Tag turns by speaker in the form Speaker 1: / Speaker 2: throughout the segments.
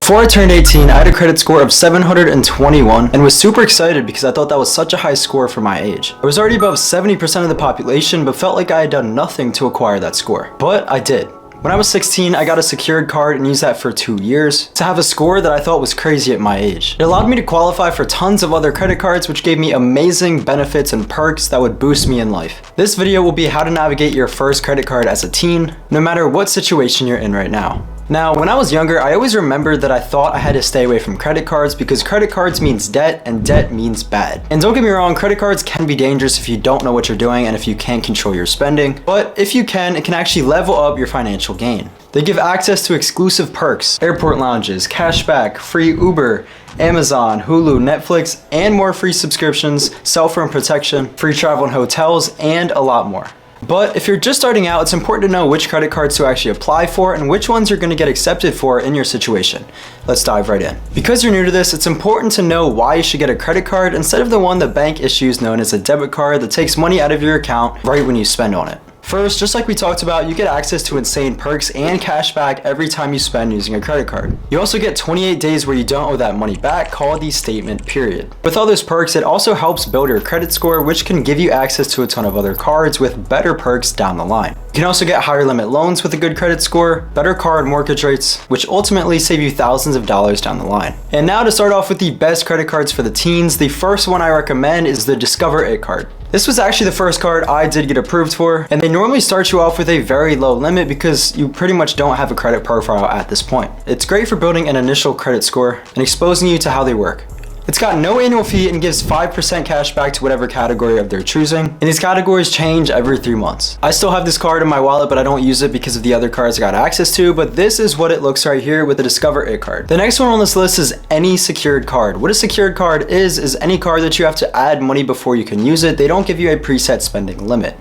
Speaker 1: Before I turned 18, I had a credit score of 721 and was super excited because I thought that was such a high score for my age. I was already above 70% of the population, but felt like I had done nothing to acquire that score. But I did. When I was 16, I got a secured card and used that for 2 years to have a score that I thought was crazy at my age. It allowed me to qualify for tons of other credit cards, which gave me amazing benefits and perks that would boost me in life. This video will be how to navigate your first credit card as a teen, no matter what situation you're in right now. Now, when I was younger, I always remembered that I thought I had to stay away from credit cards because credit cards means debt and debt means bad. And don't get me wrong, credit cards can be dangerous if you don't know what you're doing and if you can't control your spending. But if you can, it can actually level up your financial gain. They give access to exclusive perks, airport lounges, cashback, free Uber, Amazon, Hulu, Netflix, and more free subscriptions, cell phone protection, free travel and hotels, and a lot more. But if you're just starting out, it's important to know which credit cards to actually apply for and which ones you're going to get accepted for in your situation. Let's dive right in. Because you're new to this, it's important to know why you should get a credit card instead of the one the bank issues known as a debit card that takes money out of your account right when you spend on it. First, just like we talked about, you get access to insane perks and cash back every time you spend using a credit card. You also get 28 days where you don't owe that money back, called the statement period. With all those perks, it also helps build your credit score, which can give you access to a ton of other cards with better perks down the line. You can also get higher limit loans with a good credit score, better car and mortgage rates, which ultimately save you thousands of dollars down the line. And now to start off with the best credit cards for the teens, the first one I recommend is the Discover It card. This was actually the first card I did get approved for, and they normally start you off with a very low limit because you pretty much don't have a credit profile at this point. It's great for building an initial credit score and exposing you to how they work. It's got no annual fee and gives 5% cash back to whatever category of their choosing. And these categories change every 3 months. I still have this card in my wallet, but I don't use it because of the other cards I got access to, but this is what it looks right here with the Discover It card. The next one on this list is any secured card. What a secured card is any card that you have to add money before you can use it. They don't give you a preset spending limit.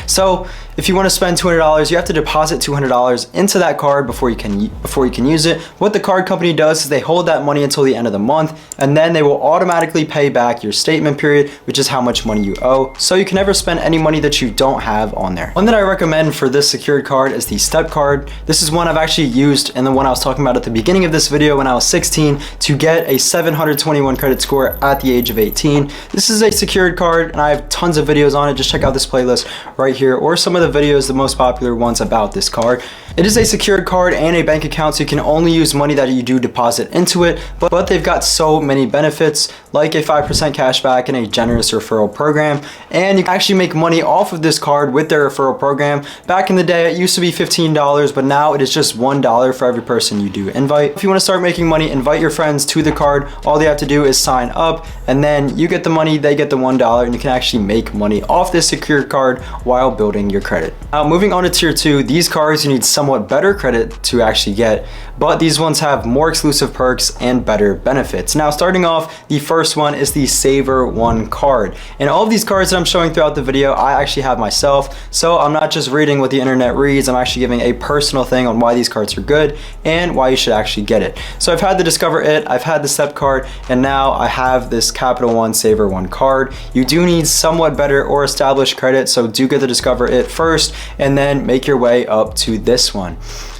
Speaker 1: So if you want to spend $200, you have to deposit $200 into that card before you can use it. What the card company does is they hold that money until the end of the month, and then they will automatically pay back your statement period, which is how much money you owe. So you can never spend any money that you don't have on there. One that I recommend for this secured card is the Step card. This is one I've actually used and the one I was talking about at the beginning of this video when I was 16 to get a 721 credit score at the age of 18. This is a secured card and I have tons of videos on it. Just check out this playlist right here or some of the videos, the most popular ones about this card. It is a secured card and a bank account, so you can only use money that you do deposit into it, but they've got so many benefits like a 5% cash back and a generous referral program, and you can actually make money off of this card with their referral program. Back in the day, it used to be $15, but now it is just $1 for every person you do invite. If you want to start making money, invite your friends to the card. All they have to do is sign up, and then you get the money, they get the $1, and you can actually make money off this secured card while building your credit. Now, moving on to tier 2, these cards you need somewhat better credit to actually get, but these ones have more exclusive perks and better benefits. Now, starting off, the first one is the Saver One card. And all of these cards that I'm showing throughout the video, I actually have myself, so I'm not just reading what the internet reads, I'm actually giving a personal thing on why these cards are good and why you should actually get it. So I've had the Discover It, I've had the Step card, and now I have this Capital One Saver One card. You do need somewhat better or established credit, so do get the Discover It first and then make your way up to this one.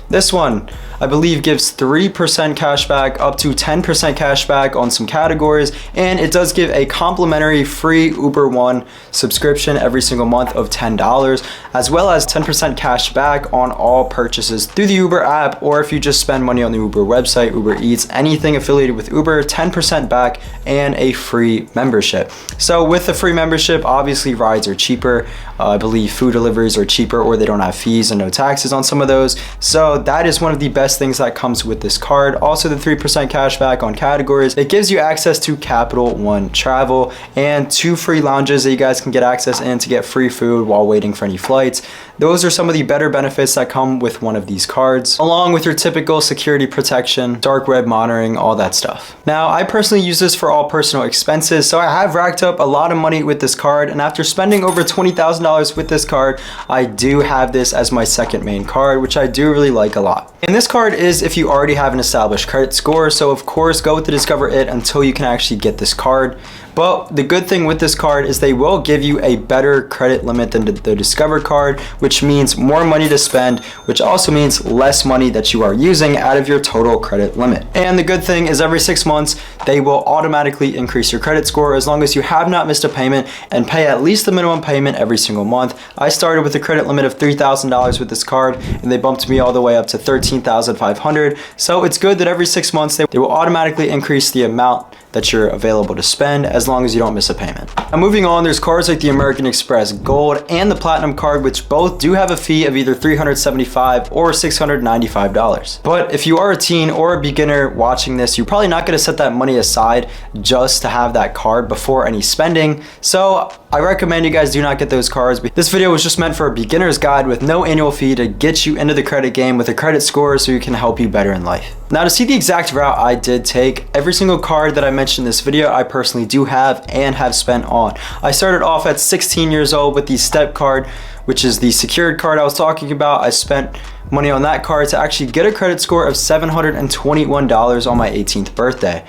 Speaker 1: This one, I believe, gives 3% cash back up to 10% cash back on some categories, and it does give a complimentary free Uber One subscription every single month of $10, as well as 10% cash back on all purchases through the Uber app, or if you just spend money on the Uber website, Uber Eats, anything affiliated with Uber, 10% back and a free membership. So with the free membership, obviously rides are cheaper. I believe food deliveries are cheaper, or they don't have fees and no taxes on some of those. So that is one of the best things that comes with this card. Also, the 3% cash back on categories. It gives you access to Capital One travel and 2 free lounges that you guys can get access in to get free food while waiting for any flights. Those are some of the better benefits that come with one of these cards, along with your typical security protection, dark web monitoring, all that stuff. Now, I personally use this for all personal expenses, so I have racked up a lot of money with this card, and after spending over $20,000 with this card, I do have this as my second main card, which I do really like a lot. And this card is if you already have an established credit score, so of course go with the Discover It until you can actually get this card. But the good thing with this card is they will give you a better credit limit than the Discover card, which means more money to spend, which also means less money that you are using out of your total credit limit. And the good thing is every 6 months, they will automatically increase your credit score as long as you have not missed a payment and pay at least the minimum payment every single month. I started with a credit limit of $3,000 with this card, and they bumped me all the way up to $13,500. So it's good that every 6 months, they will automatically increase the amount that you're available to spend as long as you don't miss a payment. Now moving on, there's cards like the American Express Gold and the Platinum card, which both do have a fee of either $375 or $695. But if you are a teen or a beginner watching this, you're probably not gonna set that money aside just to have that card before any spending. So I recommend you guys do not get those cards. This video was just meant for a beginner's guide with no annual fee to get you into the credit game with a credit score so you can help you better in life. Now to see the exact route I did take, every single card that I mentioned in this video, I personally do have and have spent on. I started off at 16 years old with the Step card, which is the secured card I was talking about. I spent money on that card to actually get a credit score of $721 on my 18th birthday.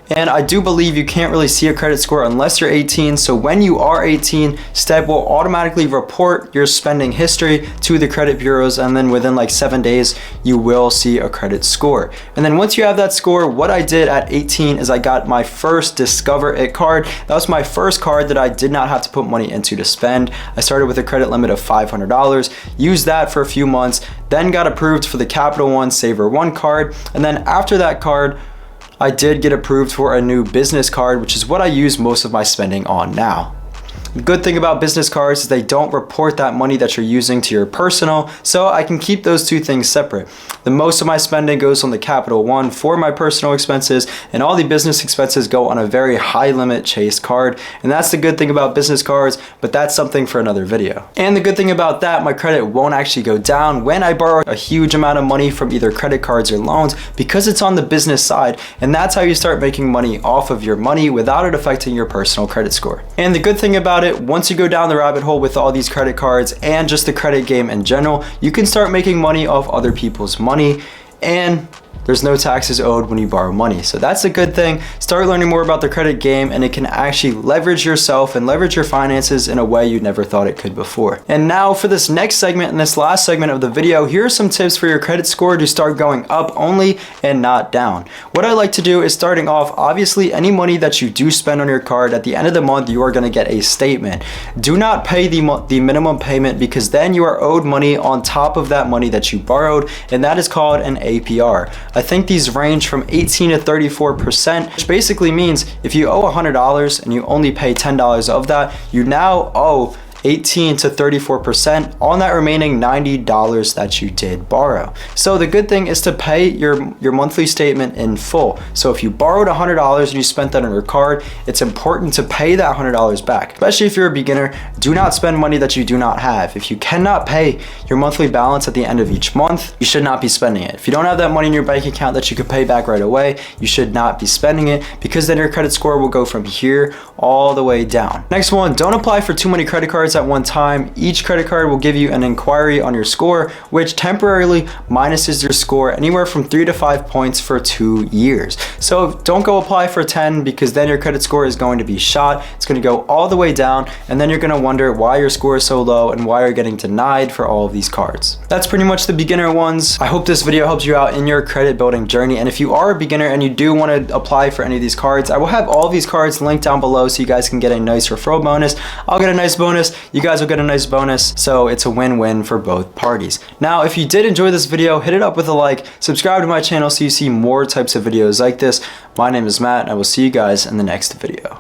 Speaker 1: And I do believe you can't really see a credit score unless you're 18. So when you are 18, Step will automatically report your spending history to the credit bureaus, and then within like 7 days, you will see a credit score. And then once you have that score, what I did at 18 is I got my first Discover It card. That was my first card that I did not have to put money into to spend. I started with a credit limit of $500, used that for a few months, then got approved for the Capital One Saver One card. And then after that card, I did get approved for a new business card, which is what I use most of my spending on now. The good thing about business cards is they don't report that money that you're using to your personal, so I can keep those two things separate. The most of my spending goes on the Capital One for my personal expenses, and all the business expenses go on a very high limit Chase card. And that's the good thing about business cards, but that's something for another video. And the good thing about that, my credit won't actually go down when I borrow a huge amount of money from either credit cards or loans, because it's on the business side, and that's how you start making money off of your money without it affecting your personal credit score. And the good thing about it, once you go down the rabbit hole with all these credit cards and just the credit game in general, you can start making money off other people's money, and there's no taxes owed when you borrow money. So that's a good thing. Start learning more about the credit game, and it can actually leverage yourself and leverage your finances in a way you never thought it could before. And now for this next segment and this last segment of the video, here are some tips for your credit score to start going up only and not down. What I like to do is, starting off, obviously any money that you do spend on your card, at the end of the month, you are gonna get a statement. Do not pay the minimum payment, because then you are owed money on top of that money that you borrowed, and that is called an APR. I think these range from 18 to 34%, which basically means if you owe $100 and you only pay $10 of that, you now owe 18 to 34% on that remaining $90 that you did borrow. So the good thing is to pay your monthly statement in full. So if you borrowed $100 and you spent that on your card, it's important to pay that $100 back. Especially if you're a beginner, do not spend money that you do not have. If you cannot pay your monthly balance at the end of each month, you should not be spending it. If you don't have that money in your bank account that you could pay back right away, you should not be spending it, because then your credit score will go from here all the way down. Next one, don't apply for too many credit cards at one time. Each credit card will give you an inquiry on your score, which temporarily minuses your score anywhere from 3 to 5 points for 2 years. So don't go apply for 10, because then your credit score is going to be shot. It's going to go all the way down, and then you're going to wonder why your score is so low and why you're getting denied for all of these cards. That's pretty much the beginner ones. I hope this video helps you out in your credit building journey. And if you are a beginner and you do want to apply for any of these cards, I will have all of these cards linked down below so you guys can get a nice referral bonus. I'll get a nice bonus. You guys will get a nice bonus, so it's a win-win for both parties. Now, if you did enjoy this video, hit it up with a like, subscribe to my channel so you see more types of videos like this. My name is Matt, and I will see you guys in the next video.